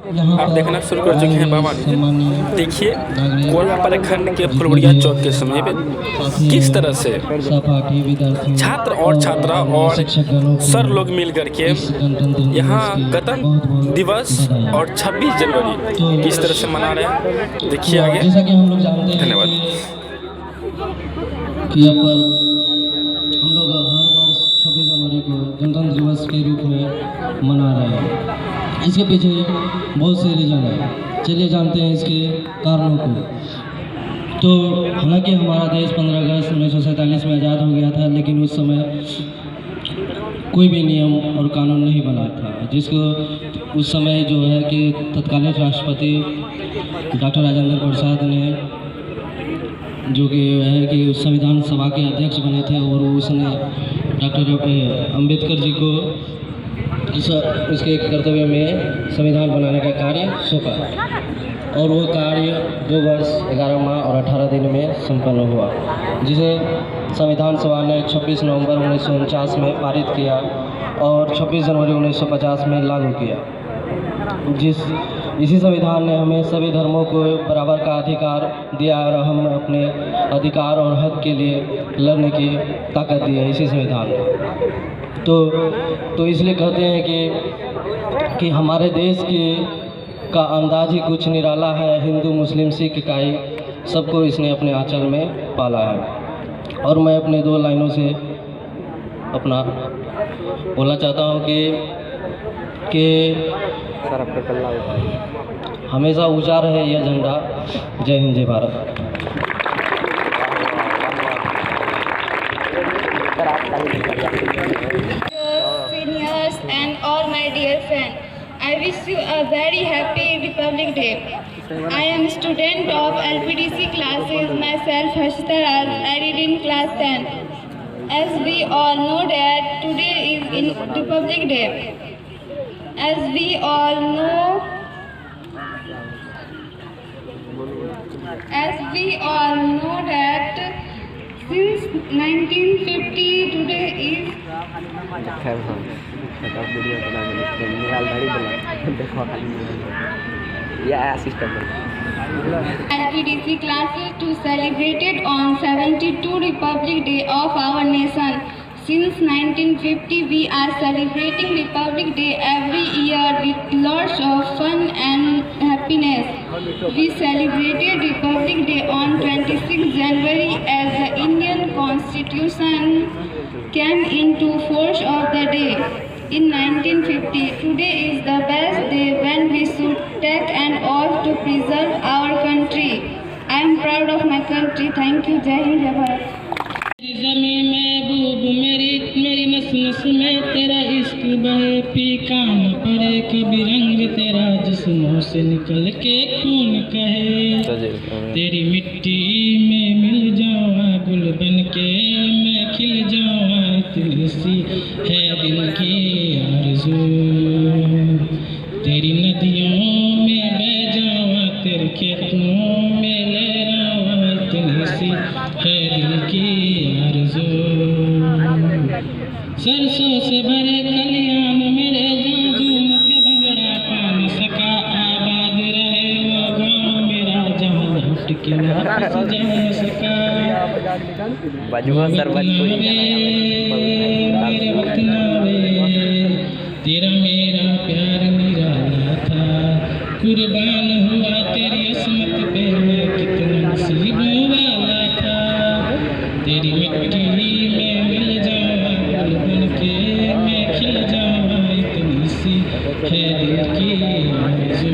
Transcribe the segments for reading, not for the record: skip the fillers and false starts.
आप देखना शुरू कर चुके हैं बाबा ने। देखिए कोला प्रखंड के फुलवड़िया चौक के समय पे किस तरह से छात्र और छात्रा और सर लोग मिल करके यहाँ गणतंत्र दिवस और 26 जनवरी किस तरह से मना रहे हैं, देखिए आगे। धन्यवाद। कि अब हम लोग हर वर्ष 26 जनवरी को गणतंत्र दिवस के रूप में मना रहे हैं। इसके पीछे बहुत से रीज़न है, चलिए जानते हैं इसके कारणों को। तो हालांकि हमारा देश 15 अगस्त 1947 में आज़ाद हो गया था, लेकिन उस समय कोई भी नियम और कानून नहीं बना था, जिसको उस समय जो है कि तत्कालीन राष्ट्रपति डॉक्टर राजेंद्र प्रसाद ने, जो कि है कि उस संविधान सभा के अध्यक्ष बने थे, और उसने डॉक्टर अंबेडकर जी को उसके कर्तव्य में संविधान बनाने का कार्य सौंपा, और वो कार्य 2 वर्ष 11 माह और 18 दिन में संपन्न हुआ, जिसे संविधान सभा ने 26 नवंबर 1949 में पारित किया और 26 जनवरी 1950 में लागू किया। इसी संविधान ने हमें सभी धर्मों को बराबर का अधिकार दिया और हम अपने अधिकार और हक के लिए लड़ने की ताकत दी है इसी संविधान ने। तो इसलिए कहते हैं कि हमारे देश का अंदाज ही कुछ निराला है, हिंदू मुस्लिम सिख ईसाई सबको इसने अपने आंचल में पाला है। और मैं अपने 2 लाइनों से अपना बोलना चाहता हूँ कि हमेशा ऊंचा रहे यह झंडा। जय हिंद, जय Bharat. Seniors and all my dear friends, I wish you a very happy Republic Day. I am student of LPDC classes, myself Harshita Raj. I read in class 10. As we all know that today is in Republic Day. As we all know that since 1950 today is LPDC classes to celebrate it on 72 Republic Day of our nation. Since 1950 we are celebrating Republic Day every year with lots of fun and happiness. We celebrated Republic Day on 26 January as the Indian Constitution came into force of the day. In 1950, today is the best day when we should take an oath to preserve our country. I am proud of my country. Thank you. Jai Hind, Jai Bharat. ज़मीं महबूब मेरी नस नस में तेरा इश्क बहे, फीका न पड़े कभी रंग तेरा जिस्मों से निकल के खून कहे। तेरी मिट्टी में मिल जाऊँ गुल बन के मैं खिल जाऊँ, इतनी सी है दिल की आरज़ू। तेरी नदियों में बह जाऊँ, तेरे खेतों में लहराऊँ, इतनी सी है दिल की आरज़ू। सरसों से भरे खलियान मेरे झूम के भंगड़ा पा न सका, आबाद रहे वो गाँव मेरा जहाँ लौट के वापस जा न सका। मेरे वतन वे तेरा मेरा प्यार निराला था, कुर्बान हुआ तेरी असमत पे मैं कितना नसीबों वाला था। तेरी मिट्टी में मिल जाऊँ गुल बन के मैं खिल जाऊँ, इतनी सी है दिल की आरज़ू।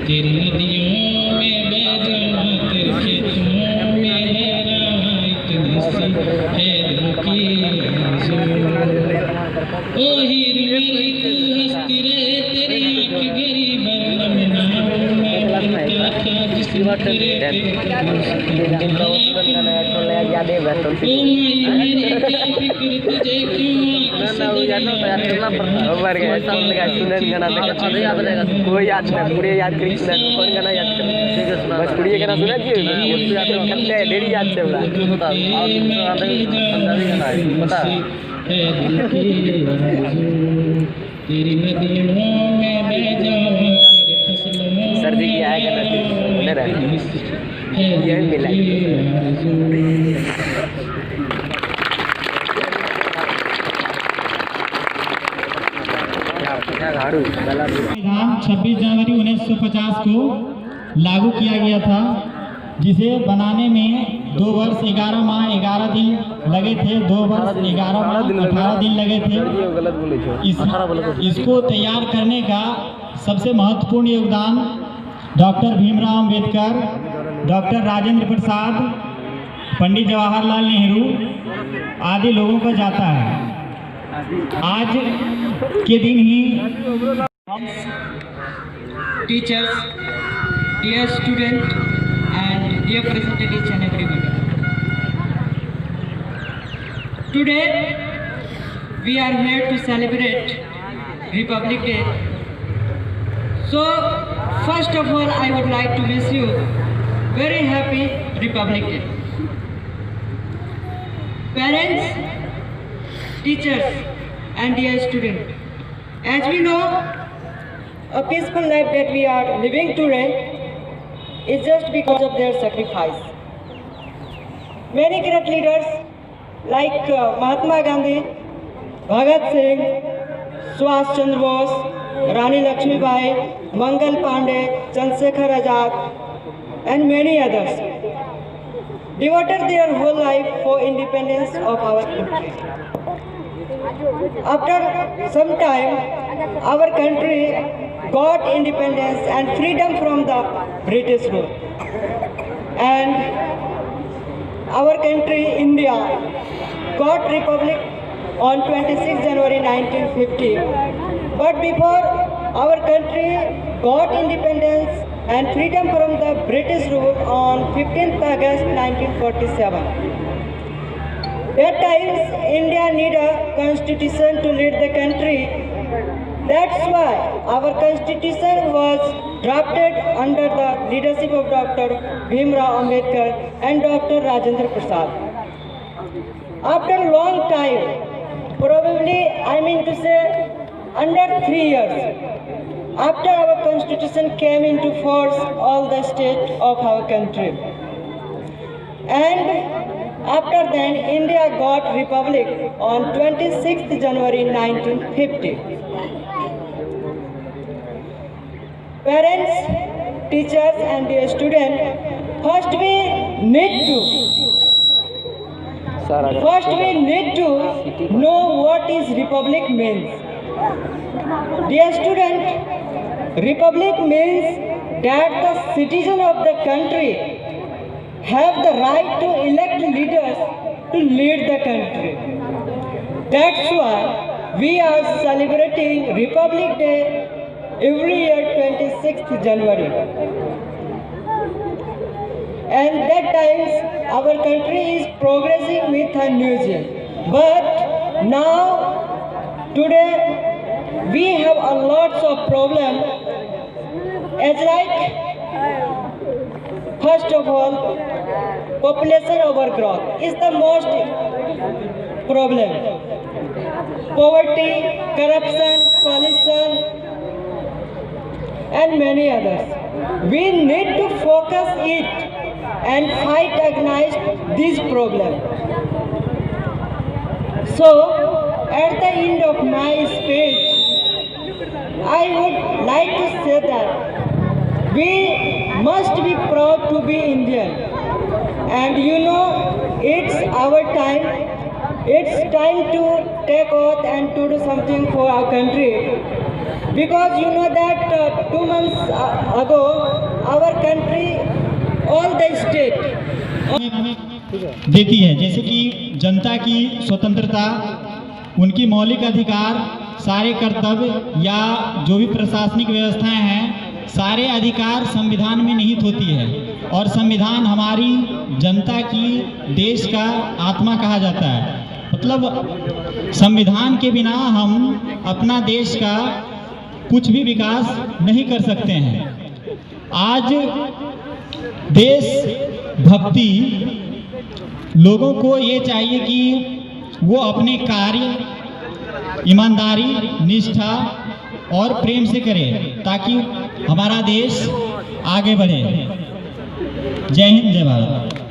तेरी नदियों में बह जाऊँ, तेरे खेतों में लहराऊँ, इतनी सी है दिल की आरज़ू। ओ हीर मेरी तू हंसती रहे, तेरी आँख गरीब मैं बनता था जिस तेरे पे मेरी क्या फिक्र तुझे क्यों कोई याद नहीं, पूरे याद करी कौन गाना याद कर, बस पूरी गाना सुना जी डेली याद से बता तेरी नदियों में बह जाऊँ संविधान 26 जनवरी 1950 को लागू किया गया था, जिसे बनाने में 2 वर्ष 11 माह 11 दिन लगे थे। 2 वर्ष 11 माह 18 दिन लगे थे। इसको तैयार करने का सबसे महत्वपूर्ण योगदान डॉक्टर भीमराव अंबेडकर, डॉक्टर राजेंद्र प्रसाद, पंडित जवाहरलाल नेहरू आदि लोगों का जाता है। आज के दिन ही teachers, dear student and dear present each and everybody. Today we are here to celebrate Republic Day. So first of all I would like to wish you very happy Republic Day. Parents, teachers and dear student, as we know, a peaceful life that we are living today is just because of their sacrifice. Many great leaders like Mahatma Gandhi, Bhagat Singh, Subhash Chandra Bose, Rani Lakshmibai, Mangal Pandey, Chandrasekhar Azad and many others devoted their whole life for independence of our country. After some time, our country got independence and freedom from the British rule. And our country, India, got republic on 26 January 1950. But before our country got independence and freedom from the British rule on 15th August 1947. That times India need a constitution to lead the country. That's why our constitution was drafted under the leadership of Dr. Bhimrao Ambedkar and Dr. Rajendra Prasad. After a long time, probably I mean to say under 3 years, after our constitution came into force all the states of our country. And after then, India got republic on 26th January 1950. Parents, teachers and dear students, first we need to know what is republic means. Dear student, republic means that the citizen of the country have the right to elect leaders to lead the country. That's why we are celebrating Republic Day every year 26th January. And that times our country is progressing with a new gen. But now, today, we have a lots of problems. As like, first of all, population overgrowth is the most problem. Poverty, corruption, pollution, and many others. We need to focus it and fight against this problem. So, at the end of my speech, I would like to say that we must be proud to be Indian. And you know, it's our time. It's time to take oath and to do something for our country. Because you know that 2 months ago, our country, all the state, देती है, जैसे कि जनता की स्वतंत्रता, उनकी मौलिक अधिकार, सारे कर्तव्य या जो भी प्रशासनिक व्यवस्थाएं हैं, सारे अधिकार संविधान में निहित होती है। और संविधान हमारी जनता की, देश का आत्मा कहा जाता है। मतलब संविधान के बिना हम अपना देश का कुछ भी विकास नहीं कर सकते हैं। आज देश भक्ति लोगों को ये चाहिए कि वो अपने कार्य ईमानदारी, निष्ठा और प्रेम से करें ताकि हमारा देश आगे बढ़े। जय हिंद, जय भारत।